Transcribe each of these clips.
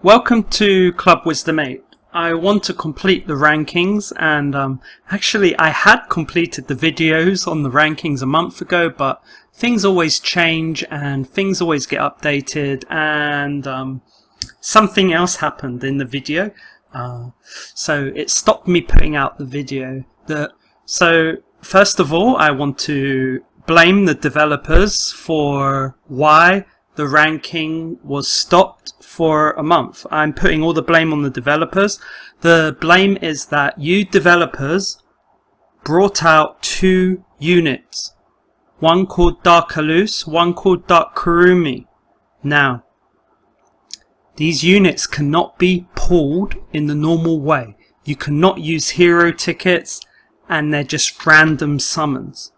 Welcome to Club Wisdom 8. I want to complete the rankings, and actually I had completed the videos on the rankings a month ago, but things always change and things always get updated, and something else happened in the video, so it stopped me putting out the video. So first of all, I want to blame the developers for why the ranking was stopped for a month. I'm putting all the blame on the developers. The blame is that you developers brought out two units. One called Dark Alus, one called Dark Kurumi. Now, these units cannot be pulled in the normal way. You cannot use hero tickets, and they're just random summons.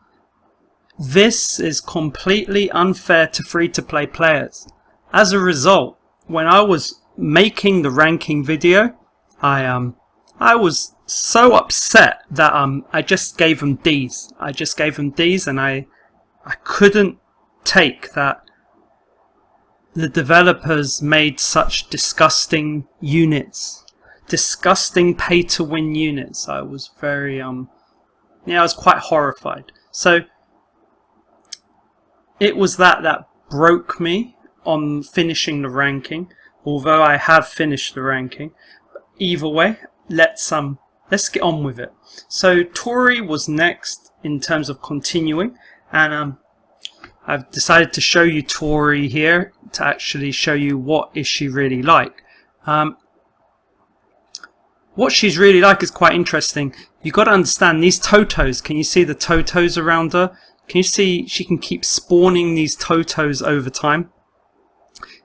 This is completely unfair to free-to-play players. As a result, when I was making the ranking video, I was so upset that I just gave them D's. I just gave them D's, and I couldn't take that the developers made such disgusting units, disgusting pay-to-win units. I was very I was quite horrified. So it was that broke me on finishing the ranking, although I have finished the ranking. But either way, let's get on with it. So Tori was next in terms of continuing, and I've decided to show you Tori here to actually show you what is she really like. What she's really like is quite interesting. You've got to understand these Totos. Can you see the Totos around her? Can you see she can keep spawning these Totos over time?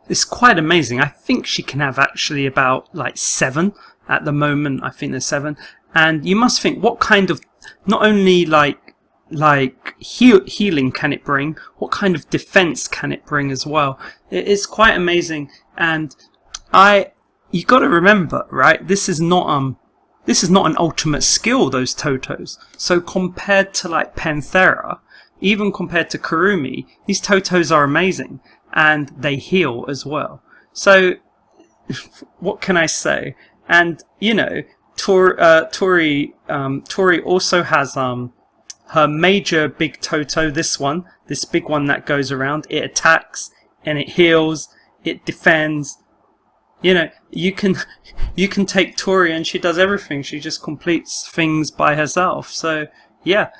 It's quite amazing. I think she can have actually about like 7 at the moment. I think there's 7. And you must think, what kind of, not only like healing can it bring, what kind of defense can it bring as well? It's quite amazing. And you got to remember, right? This is not an ultimate skill, those Totos. So compared to like Panthera, even compared to Kurumi, these Totos are amazing, and they heal as well. So what can I say? And you know, Tori also has her major big Toto, this big one that goes around. It attacks and it heals, it defends. You know, you can take Tori and she does everything. She just completes things by herself. So yeah,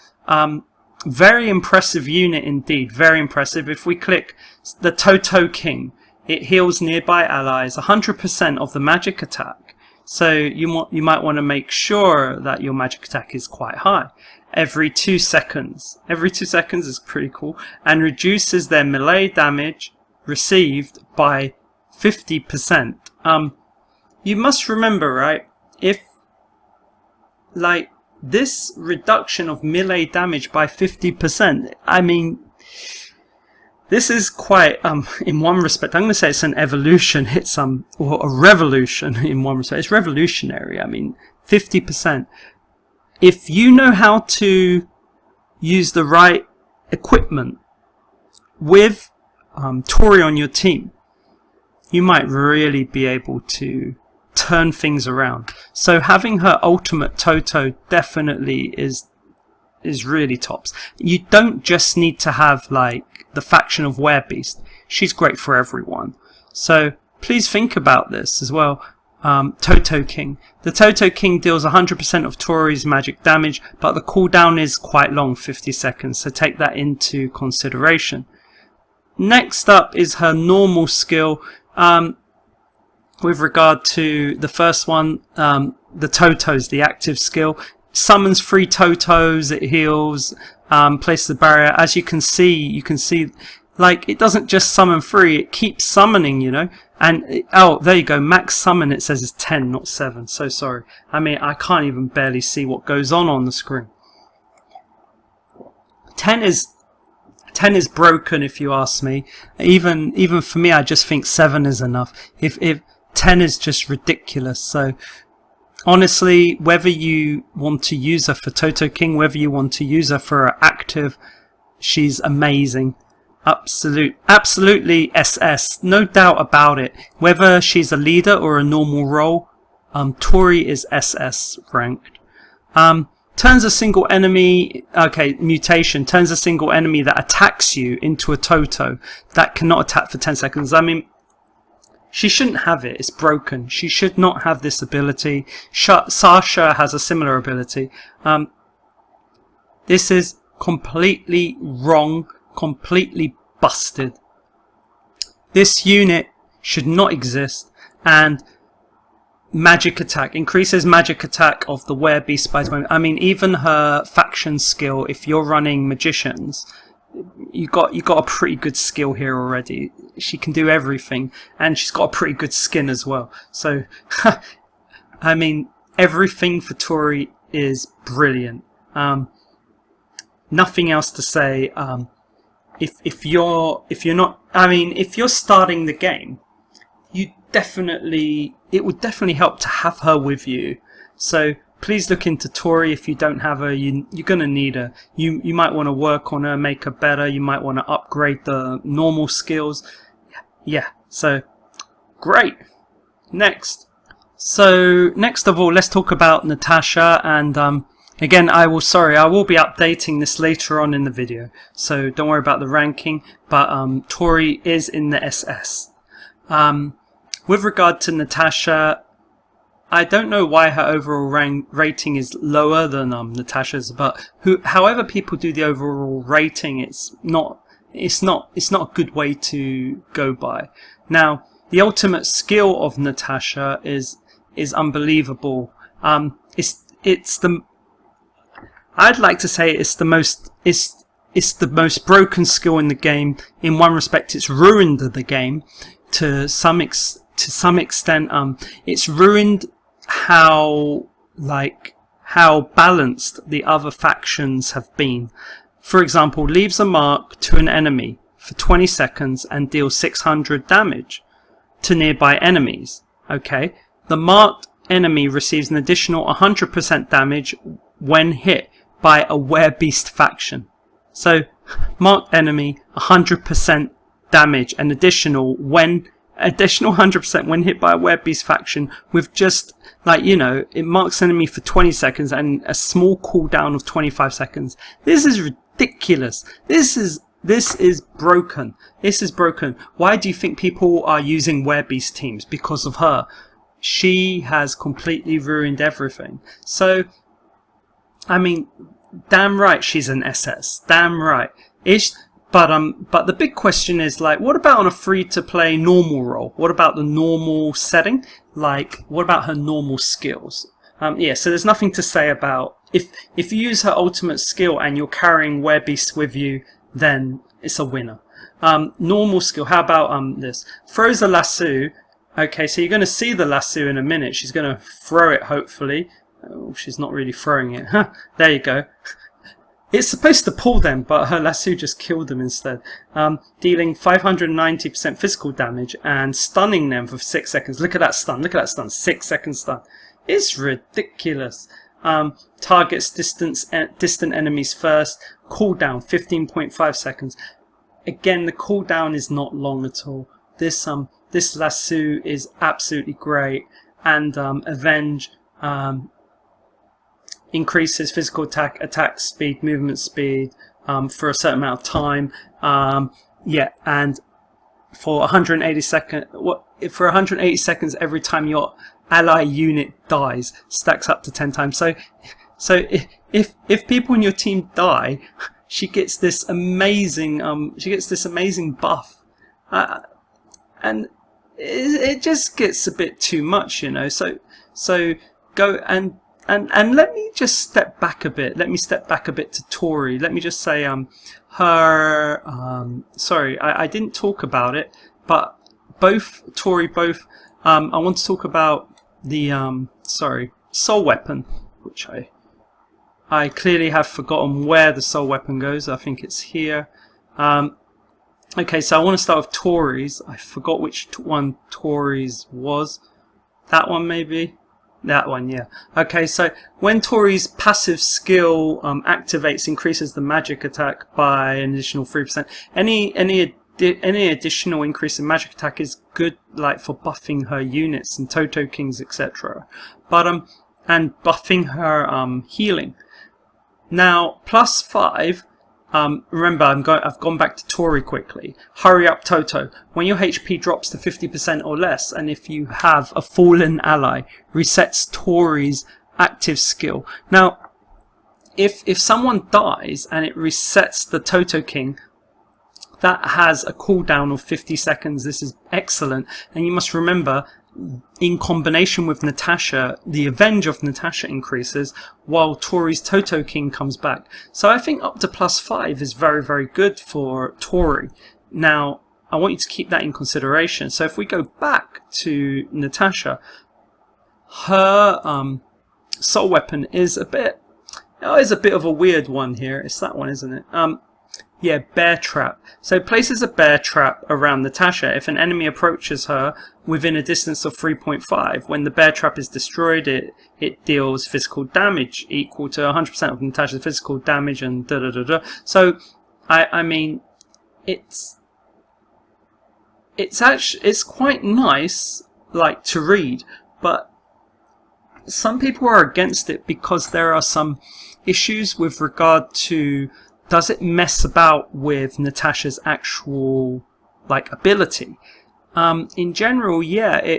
very impressive unit indeed. Very impressive. If we click the Toto King, it heals nearby allies 100% of the magic attack. So you might want to make sure that your magic attack is quite high. Every 2 seconds. Every 2 seconds is pretty cool. And reduces their melee damage received by 50%. You must remember, right? If like this reduction of melee damage by 50%, I mean, this is quite in one respect, I'm going to say it's an evolution. It's or a revolution in one respect. It's revolutionary. I mean, 50%. If you know how to use the right equipment with Tori on your team, you might really be able to turn things around. So having her ultimate Toto definitely is really tops. You don't just need to have like the faction of Werebeast. She's great for everyone. So please think about this as well. Toto King. The Toto King deals 100% of Tori's magic damage, but the cooldown is quite long, 50 seconds. So take that into consideration. Next up is her normal skill. With regard to the first one, the Totos, the active skill, summons 3 Totos, it heals, places the barrier. As you can see, like, it doesn't just summon 3, it keeps summoning, you know. And, oh, there you go, max summon, it says is 10, not 7, so sorry. I mean, I can't even barely see what goes on the screen. 10 is broken, if you ask me. Even for me, I just think 7 is enough. If 10 is just ridiculous. So honestly, whether you want to use her for Toto King, whether you want to use her for her active, she's amazing. Absolutely SS, no doubt about it. Whether she's a leader or a normal role, Tori is SS ranked. Turns a single enemy, mutation, turns a single enemy that attacks you into a Toto that cannot attack for 10 seconds. I mean, she shouldn't have it, it's broken. She should not have this ability. Sasha has a similar ability. This is completely wrong, completely busted. This unit should not exist, and magic attack increases magic attack of the werebeast by 20. I mean, even her faction skill, if you're running magicians, you got a pretty good skill here already. She can do everything, and she's got a pretty good skin as well. So I mean, everything for Tori is brilliant. Nothing else to say. If you're not, I mean, if you're starting the game, it would definitely help to have her with you. So please look into Tori. If you don't have her, you're gonna need her. You might want to work on her, make her better. You might want to upgrade the normal skills. Yeah. So great. Next. So next of all, let's talk about Natasha. And again, I will be updating this later on in the video. So don't worry about the ranking. But Tori is in the SS. With regard to Natasha, I don't know why her overall rating is lower than Natasha's, but however people do the overall rating, it's not a good way to go by. Now, the ultimate skill of Natasha is unbelievable. I'd like to say it's the most broken skill in the game. In one respect, it's ruined the game to some extent. It's ruined how balanced the other factions have been. For example, leaves a mark to an enemy for 20 seconds and deals 600 damage to nearby enemies. Okay, the marked enemy receives an additional 100% damage when hit by a werebeast faction. So, marked enemy, 100% damage, and additional 100% when hit by a werebeast faction, with just, it marks enemy for 20 seconds and a small cooldown of 25 seconds. This is ridiculous. This is broken. This is broken. Why do you think people are using werebeast teams? Because of her. She has completely ruined everything. So, I mean, damn right she's an SS. Damn right. But the big question is, what about on a free-to-play normal role? What about the normal setting? What about her normal skills? Yeah, so there's nothing to say about if you use her ultimate skill and you're carrying werebeasts with you, then it's a winner. Normal skill. How about this? Throws a lasso. Okay, so you're going to see the lasso in a minute. She's going to throw it, hopefully. Oh, she's not really throwing it. There you go. It's supposed to pull them, but her lasso just killed them instead. Dealing 590% physical damage and stunning them for 6 seconds. Look at that stun. Look at that stun. 6 second stun. It's ridiculous. Targets distant enemies first. Cooldown 15.5 seconds. Again, the cooldown is not long at all. This lasso is absolutely great. And Avenge increases physical attack speed, movement speed for a certain amount of time. Yeah, and for 180 seconds every time your ally unit dies, stacks up to 10 times. So if people in your team die, she gets this amazing buff, and it just gets a bit too much, So go and let me just step back a bit. Let me step back a bit to Tori. Let me just say, sorry, I didn't talk about it, but Tori, I want to talk about the, soul weapon, which I clearly have forgotten where the soul weapon goes. I think it's here. Okay, so I want to start with Tori's. I forgot which one Tori's was. That one, maybe? That one, yeah. Okay, so when Tori's passive skill activates, increases the magic attack by an additional 3%. Any additional increase in magic attack is good, like for buffing her units and Toto Kings, etc. But and buffing her healing. Now +5. Remember, I've gone back to Tori quickly. Hurry up, Toto. When your HP drops to 50% or less, and if you have a fallen ally, resets Tori's active skill. Now, if someone dies and it resets the Toto King, that has a cooldown of 50 seconds. This is excellent. And you must remember, in combination with Natasha, the Avenge of Natasha increases while Tori's Toto King comes back. So I think up to +5 is very, very good for Tori. Now, I want you to keep that in consideration. So if we go back to Natasha, her soul weapon is a bit of a weird one here. It's that one, isn't it? Yeah, bear trap. So it places a bear trap around Natasha. If an enemy approaches her within a distance of 3.5, when the bear trap is destroyed, it deals physical damage equal to 100% of Natasha's physical damage and da da da da. So I mean, it's quite nice, like, to read, but some people are against it because there are some issues with regard to, does it mess about with Natasha's actual, like, ability? In general, yeah,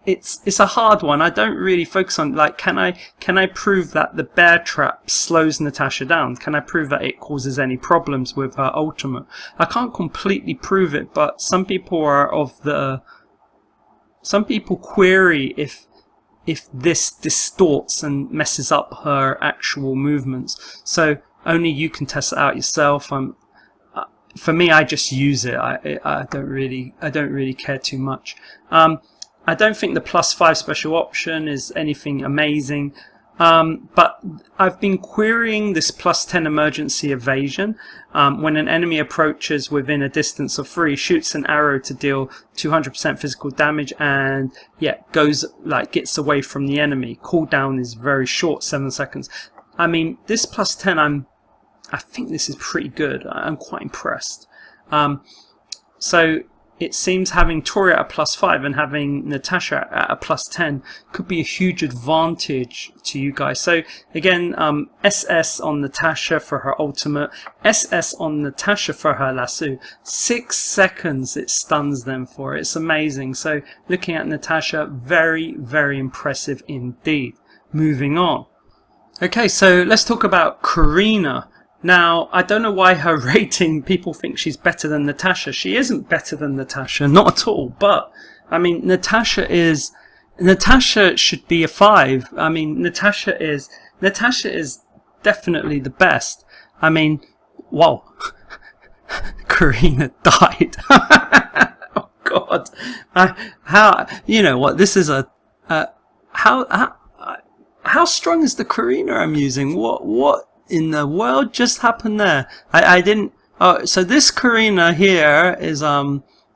it's a hard one. I don't really focus on, like, can I prove that the bear trap slows Natasha down? Can I prove that it causes any problems with her ultimate? I can't completely prove it, but some people query if this distorts and messes up her actual movements. So only you can test it out yourself. For me, I just use it. I don't really care too much. I don't think the +5 special option is anything amazing. But I've been querying this +10 emergency evasion. When an enemy approaches within a distance of 3, shoots an arrow to deal 200% physical damage, and yeah, gets away from the enemy. Cooldown is very short, 7 seconds. I mean, this +10, I think this is pretty good. I'm quite impressed. So it seems having Tori at a +5 and having Natasha at a +10 could be a huge advantage to you guys. So again, SS on Natasha for her ultimate, SS on Natasha for her lasso. 6 seconds it stuns them for. It's amazing. So looking at Natasha, very, very impressive indeed. Moving on. Okay, so let's talk about Karina. Now, I don't know why her rating, people think she's better than Natasha. She isn't better than Natasha, not at all. But, I mean, Natasha should be a 5. I mean, Natasha is definitely the best. I mean, whoa. Karina died. Oh, God. How, you know what, this is how strong is the Karina I'm using? What in the world just happened there? I didn't. Oh, so this Karina here is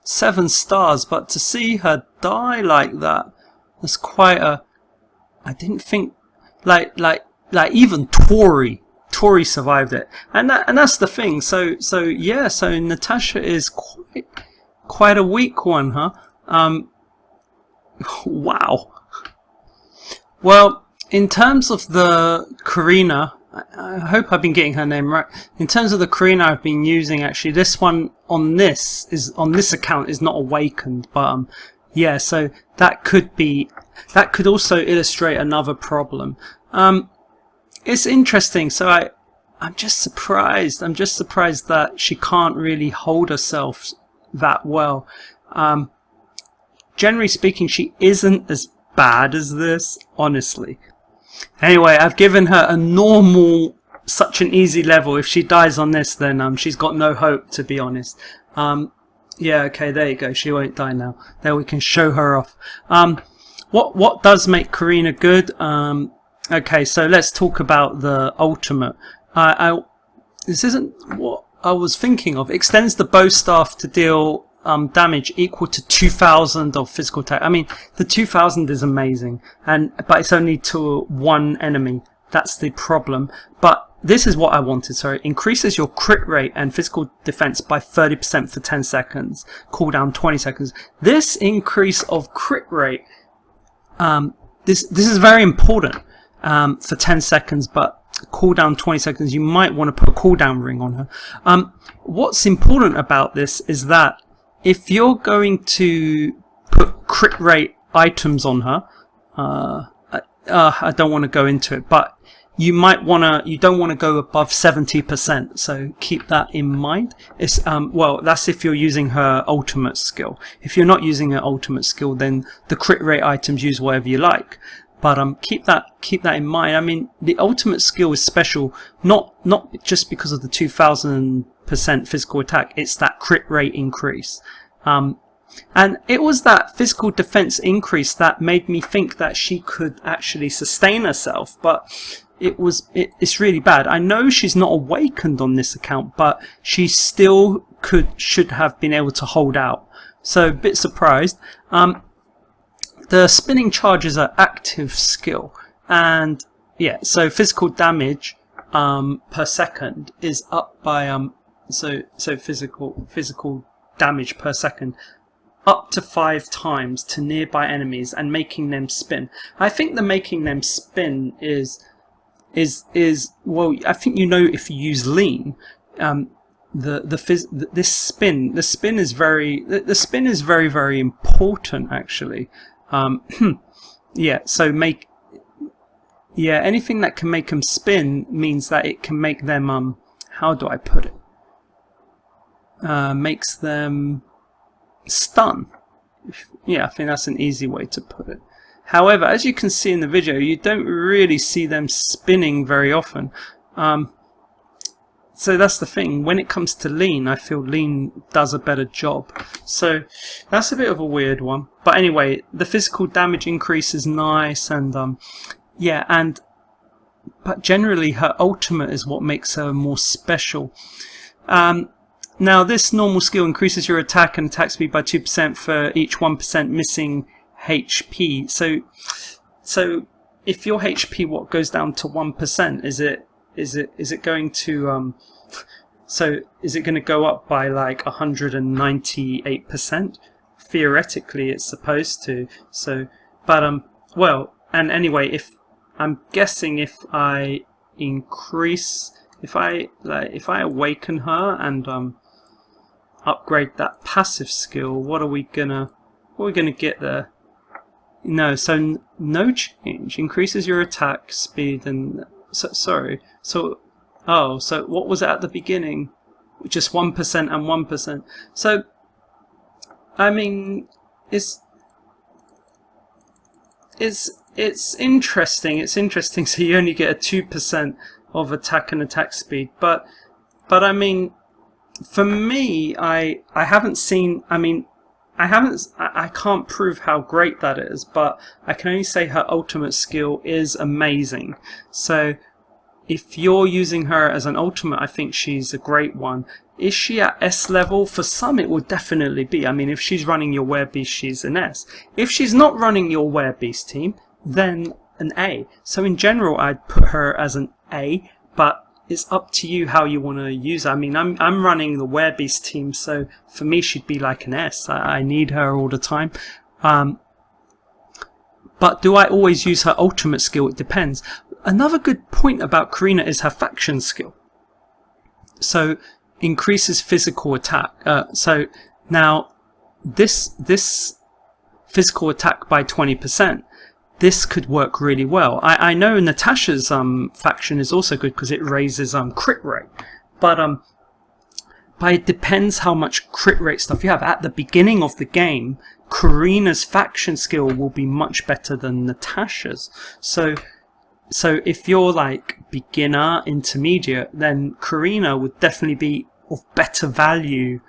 7 stars, but to see her die like that, that's quite a. I didn't think like even Tori survived it, and that's the thing. So yeah, so Natasha is quite a weak one, huh? Wow. Well, in terms of the Karina, I hope I've been getting her name right. In terms of the Karina I've been using, actually, this one on this account is not awakened, but yeah, so that could also illustrate another problem. It's interesting. So I'm just surprised. I'm just surprised that she can't really hold herself that well. Generally speaking, she isn't as bad as this, honestly. Anyway, I've given her a normal, such an easy level. If she dies on this, then she's got no hope, to be honest. Yeah, okay, there you go. She won't die now. There, we can show her off. What does make Karina good? Okay, so let's talk about the ultimate. This isn't what I was thinking of. Extends the bow staff to deal damage equal to 2,000 of physical attack. I mean, the 2,000 is amazing, but it's only to one enemy. That's the problem. But this is what I wanted. So it increases your crit rate and physical defense by 30% for 10 seconds. Cooldown 20 seconds. This increase of crit rate, this is very important for 10 seconds, but cooldown 20 seconds. You might want to put a cooldown ring on her. What's important about this is that if you're going to put crit rate items on her, I don't want to go into it, but you don't want to go above 70%, so keep that in mind. It's well, that's if you're using her ultimate skill. If you're not using her ultimate skill, then the crit rate items, use whatever you like. But keep that in mind. I mean, the ultimate skill is special, not just because of the 2,000% physical attack. It's that crit rate increase. And it was that physical defense increase that made me think that she could actually sustain herself, but it's really bad. I know she's not awakened on this account, but she still should have been able to hold out. So a bit surprised. The spinning charge is an active skill, and yeah, so physical damage per second is up by so physical damage per second up to 5 times to nearby enemies and making them spin. I think the making them spin is well, I think if you use lean, the spin is very, very important actually. Yeah, so anything that can make them spin means that it can make them how do I put it? Makes them stun. Yeah, I think that's an easy way to put it. However, as you can see in the video, you don't really see them spinning very often. So that's the thing. When it comes to lean, I feel lean does a better job. So that's a bit of a weird one. But anyway, the physical damage increase is nice, and yeah, but generally her ultimate is what makes her more special. Now this normal skill increases your attack and attack speed by 2% for each 1% missing HP. So if your HP goes down to 1%, is it going to so is it going to go up by like 198%? Theoretically it's supposed to. So but well, and anyway, if I'm guessing if I awaken her and upgrade that passive skill, what are we gonna get there? No, so no change. Increases your attack speed and sorry. So what was it at the beginning? Just 1% and 1%. So I mean, it's interesting. It's interesting. So you only get a 2% of attack and attack speed, but I mean, for me, I haven't seen. I mean, I can't prove how great that is, but I can only say her ultimate skill is amazing. So if you're using her as an ultimate, I think she's a great one. Is she at S level? For some it will definitely be. I mean, if she's running your Werebeast, she's an S. If she's not running your Werebeast team, then an A. So in general I'd put her as an A, but it's up to you how you want to use her. I mean, I'm running the Werebeast team, so for me she'd be like an S. I need her all the time. But do I always use her ultimate skill? It depends. Another good point about Karina is her faction skill. So increases physical attack. So now this physical attack by 20%. This could work really well. I know Natasha's faction is also good because it raises crit rate, but it depends how much crit rate stuff you have. At the beginning of the game, Karina's faction skill will be much better than Natasha's. So if you're like beginner, intermediate, then Karina would definitely be of better value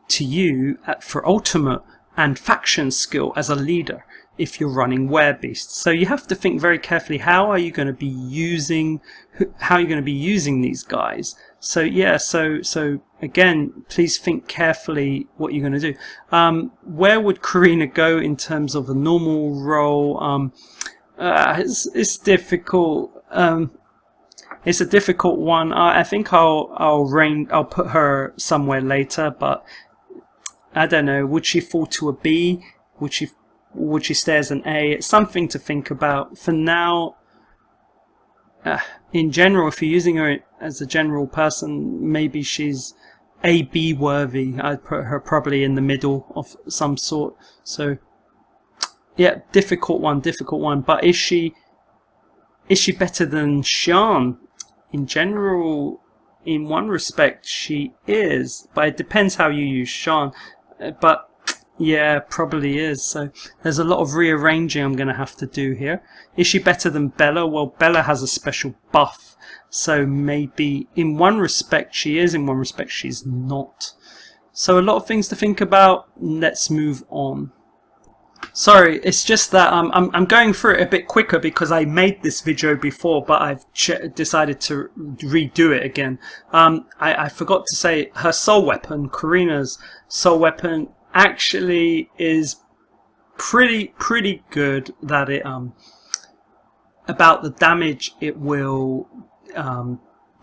to you for ultimate and faction skill as a leader if you're running Werebeast. So you have to think very carefully, how are you going to be using these guys? So yeah, so again, please think carefully what you're going to do. Where would Karina go in terms of a normal role? It's difficult. It's a difficult one. I think I'll put her somewhere later, but I don't know. Would she fall to a B? Would she stay as an A? It's something to think about. For now, in general, if you're using her as a general person, maybe she's A-B worthy. I'd put her probably in the middle of some sort. So yeah, difficult one. But is she better than Sean? In general, in one respect, she is, but it depends how you use Sean. But yeah, probably is. So there's a lot of rearranging I'm going to have to do here. Is she better than Bella? Well, Bella has a special buff, so maybe in one respect she is, in one respect she's not. So a lot of things to think about. Let's move on. Sorry, it's just that I'm going through it a bit quicker because I made this video before, but I've decided to redo it again. I forgot to say her soul weapon, Karina's soul weapon, actually is pretty good. That it about the damage it will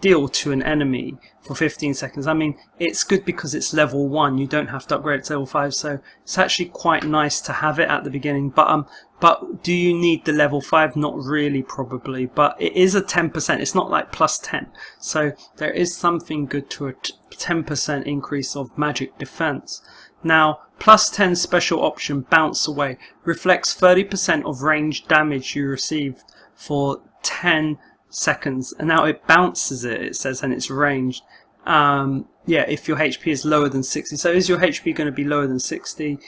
deal to an enemy for 15 seconds. I mean, it's good because it's level 1. You don't have to upgrade it to level 5, so it's actually quite nice to have it at the beginning. But do you need the level 5? Not really, probably. But it is a 10%. It's not like plus 10. So there is something good to a 10% increase of magic defense. Now, plus 10 special option, bounce away, reflects 30% of ranged damage you received for 10 seconds, and now it bounces it says, and it's ranged. Yeah, if your HP is lower than 60. So is your HP going to be lower than 60?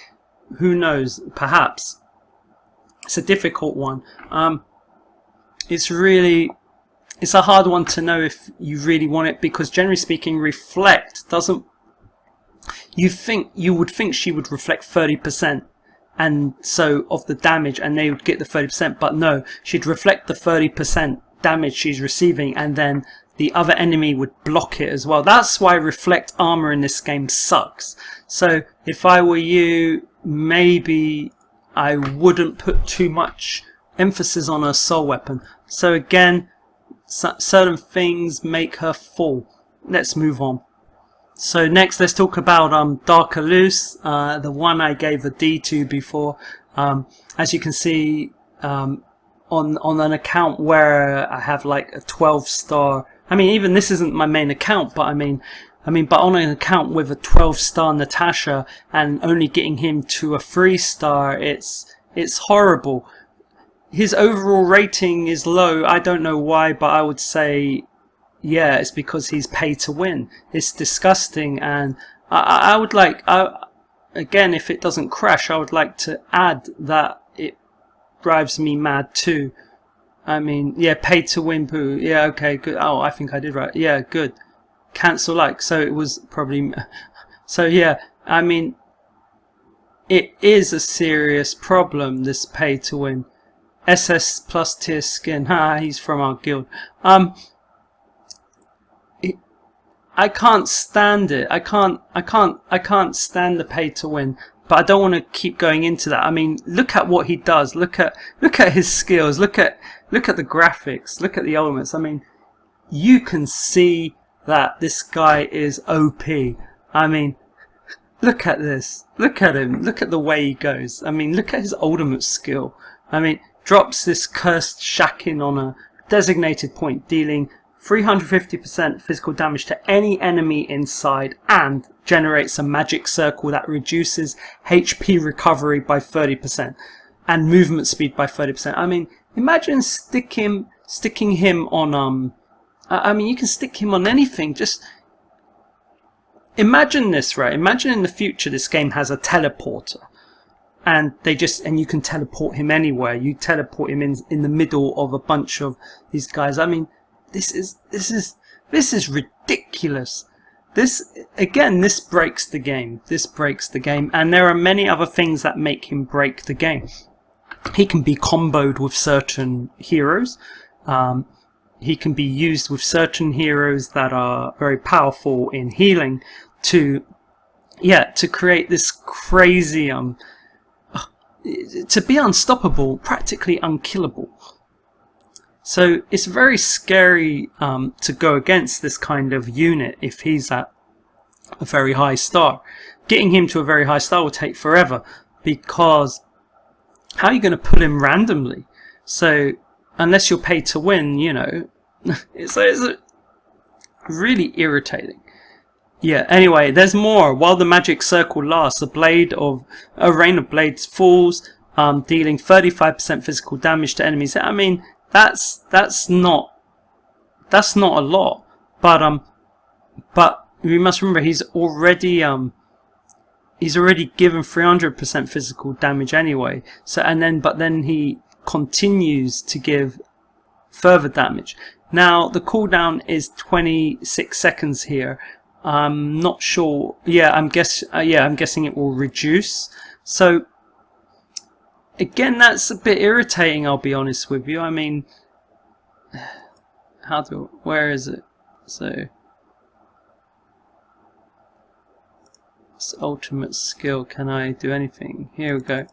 Who knows? Perhaps. It's a difficult one. It's a hard one to know if you really want it, because generally speaking, reflect doesn't. You would think she would reflect 30%. And so of the damage, and they would get the 30%, but no, she'd reflect the 30% damage she's receiving, and then the other enemy would block it as well. That's why reflect armor in this game sucks. So if I were you, maybe I wouldn't put too much emphasis on her soul weapon. So again, certain things make her fall. Let's move on. So next, let's talk about Darker Loose, the one I gave a D to before. As you can see, on an account where I have like a 12-star. I mean, even this isn't my main account, but I mean, but on an account with a 12-star Natasha and only getting him to a 3-star, it's horrible. His overall rating is low. I don't know why, but I would say, yeah, it's because he's pay to win. It's disgusting, and I would like, again, if it doesn't crash, I would like to add that it drives me mad too. I mean, yeah, pay to win, boo. Yeah, okay, good. Oh, I think I did right. Yeah, good. Cancel like. So it was probably. So yeah, I mean, it is a serious problem, this pay to win. SS plus tier skin. Ha, he's from our guild. I can't stand it. I can't stand the pay to win. But I don't want to keep going into that. I mean, look at what he does. Look at his skills. Look at the graphics. Look at the elements. I mean, you can see that this guy is OP. I mean, look at this. Look at him. Look at the way he goes. I mean, look at his ultimate skill. I mean, drops this cursed shacking on a designated point, dealing 350% physical damage to any enemy inside, and generates a magic circle that reduces HP recovery by 30% and movement speed by 30%. I mean, imagine sticking him on I mean, you can stick him on anything. Just imagine this, right? Imagine in the future this game has a teleporter, and you can teleport him anywhere. You teleport him in the middle of a bunch of these guys. I mean, this is ridiculous. This breaks the game. This breaks the game, and there are many other things that make him break the game. He can be comboed with certain heroes. he can be used with certain heroes that are very powerful in healing to create this crazy to be unstoppable, practically unkillable. So it's very scary to go against this kind of unit if he's at a very high star. Getting him to a very high star will take forever, because how are you going to pull him randomly? So unless you're paid to win, you know, it's really irritating. Yeah, anyway, there's more. While the magic circle lasts, a rain of blades falls, dealing 35% physical damage to enemies. I mean, that's not a lot, but we must remember he's already given 300% physical damage anyway. So but then he continues to give further damage. Now the cooldown is 26 seconds here. I'm not sure. Yeah, I'm guessing it will reduce. So again, that's a bit irritating, I'll be honest with you. I mean, where is it? So it's ultimate skill. Can I do anything? Here we go.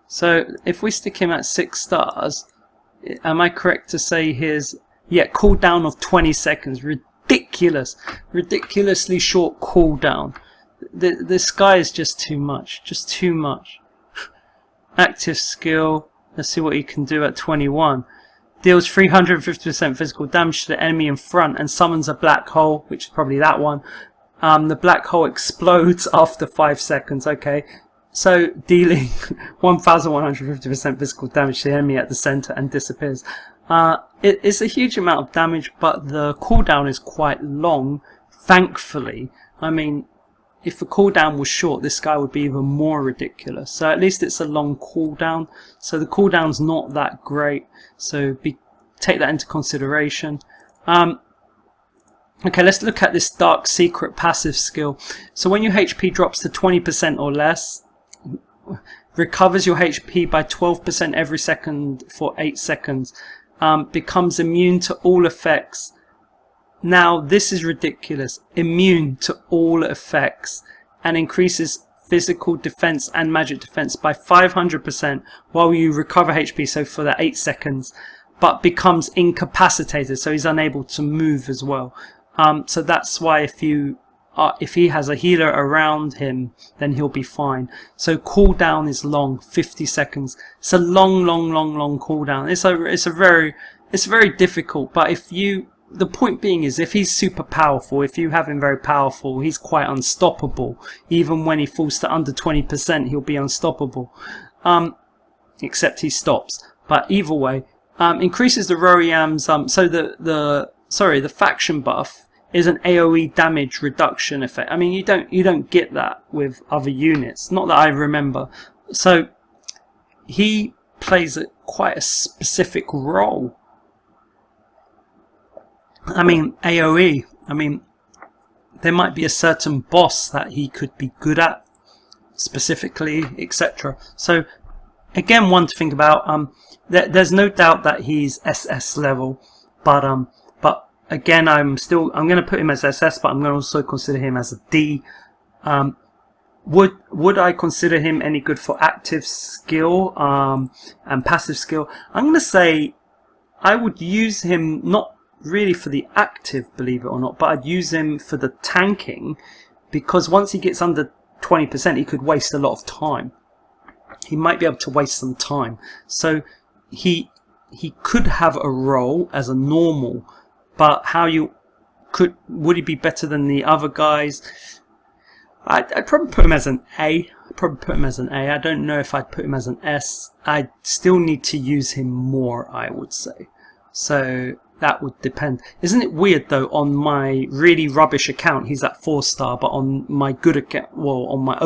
So if we stick him at 6 stars, am I correct to say cooldown of 20 seconds? Ridiculously short cooldown. This guy is just too much. Active skill. Let's see what he can do at 21. Deals 350% physical damage to the enemy in front and summons a black hole, which is probably that one. The black hole explodes after 5 seconds. Okay, so dealing 1150% physical damage to the enemy at the center and disappears. It's a huge amount of damage, but the cooldown is quite long, thankfully. I mean, if the cooldown was short, this guy would be even more ridiculous. So at least it's a long cooldown. So the cooldown's not that great. So take that into consideration. Okay, let's look at this Dark Secret passive skill. So when your HP drops to 20% or less, recovers your HP by 12% every second for 8 seconds. Becomes immune to all effects. Now this is ridiculous. Immune to all effects, and increases physical defense and magic defense by 500% while you recover HP, so for that 8 seconds, but becomes incapacitated, so he's unable to move as well. So that's why if he has a healer around him, then he'll be fine. So cooldown is long, 50 seconds. It's a long cooldown. It's very difficult. But the point being is, if he's super powerful, if you have him very powerful, he's quite unstoppable. Even when he falls to under 20%, he'll be unstoppable. Except he stops. But either way, increases the Royam's. So the faction buff is an AoE damage reduction effect. I mean, you don't get that with other units, not that I remember. So he plays quite a specific role. I mean, AoE. I mean, there might be a certain boss that he could be good at specifically, etc. So again, one to think about. There's no doubt that he's SS level, but again, I'm going to put him as SS, but I'm going to also consider him as a D. Would I consider him any good for active skill and passive skill? I'm going to say I would use him not really for the active, believe it or not, but I'd use him for the tanking, because once he gets under 20%, he could waste a lot of time. He might be able to waste some time. So he could have a role as a normal. But would he be better than the other guys? I'd probably put him as an A. I don't know if I'd put him as an S. I'd still need to use him more, I would say. So that would depend. Isn't it weird though, on my really rubbish account he's at 4-star, but on my good account, well, on my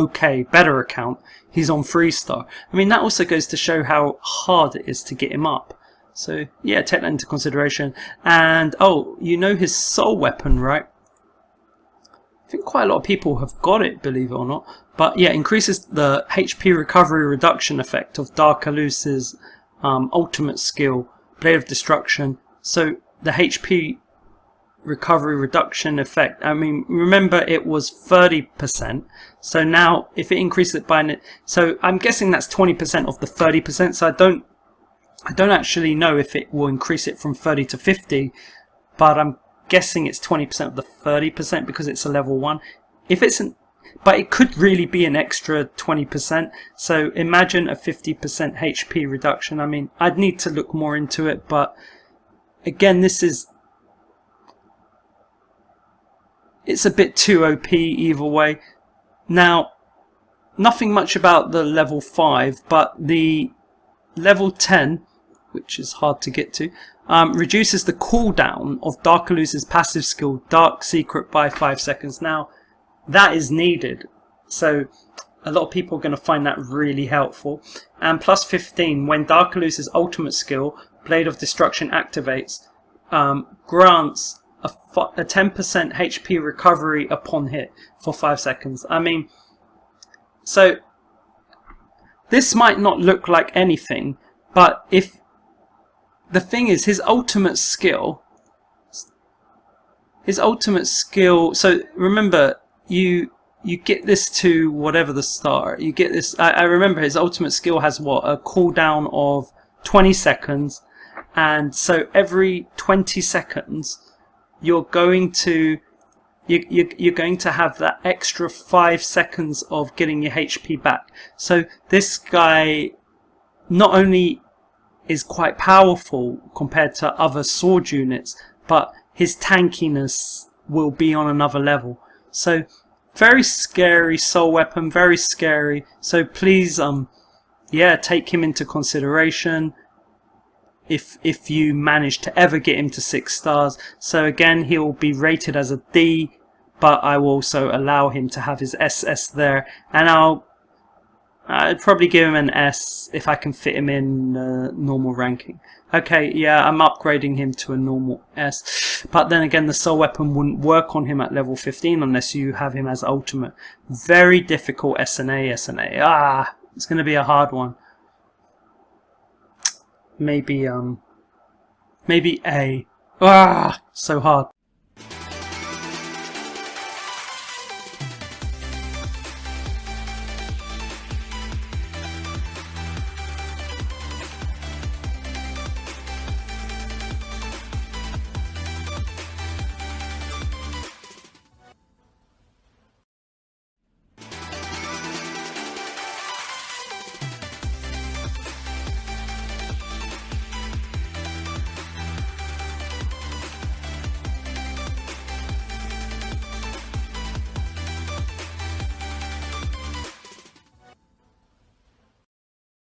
better account, he's on 3-star. I mean, that also goes to show how hard it is to get him up. So yeah, take that into consideration. And you know his soul weapon, right? I think quite a lot of people have got it, believe it or not. But yeah, increases the HP recovery reduction effect of Dark Eluce's ultimate skill, Blade of Destruction. So the HP recovery reduction effect. I mean, remember it was 30%. So now if it increases it by, so I'm guessing that's 20% of the 30%. So I don't actually know if it will increase it from 30 to 50, but I'm guessing it's 20% of the 30% because it's a level 1. If it's an, but it could really be an extra 20%. So imagine a 50% HP reduction. I mean, I'd need to look more into it, but again, it's a bit too OP either way. Now, nothing much about the level 5, but the level 10, which is hard to get to, reduces the cooldown of Darkaluce's passive skill, Dark Secret, by 5 seconds. Now, that is needed. So, a lot of people are going to find that really helpful. And plus 15, when Darkaluce's ultimate skill, Blade of Destruction, activates, grants a 10% HP recovery upon hit for 5 seconds. I mean, so this might not look like anything, but if the thing is, his ultimate skill, so remember, you get this to whatever the start, you get this, I remember his ultimate skill has what, a cooldown of 20 seconds, and so every 20 seconds you're going to have that extra 5 seconds of getting your HP back. So this guy not only is quite powerful compared to other sword units, but his tankiness will be on another level. So very scary soul weapon, very scary. So please yeah, take him into consideration if you manage to ever get him to 6 stars. So again, he'll be rated as a D, but I will also allow him to have his SS there, and I'd probably give him an S if I can fit him in normal ranking. Okay, yeah, I'm upgrading him to a normal S, but then again, the soul weapon wouldn't work on him at level 15 unless you have him as ultimate. Very difficult SNA. It's going to be a hard one. Maybe A. So hard.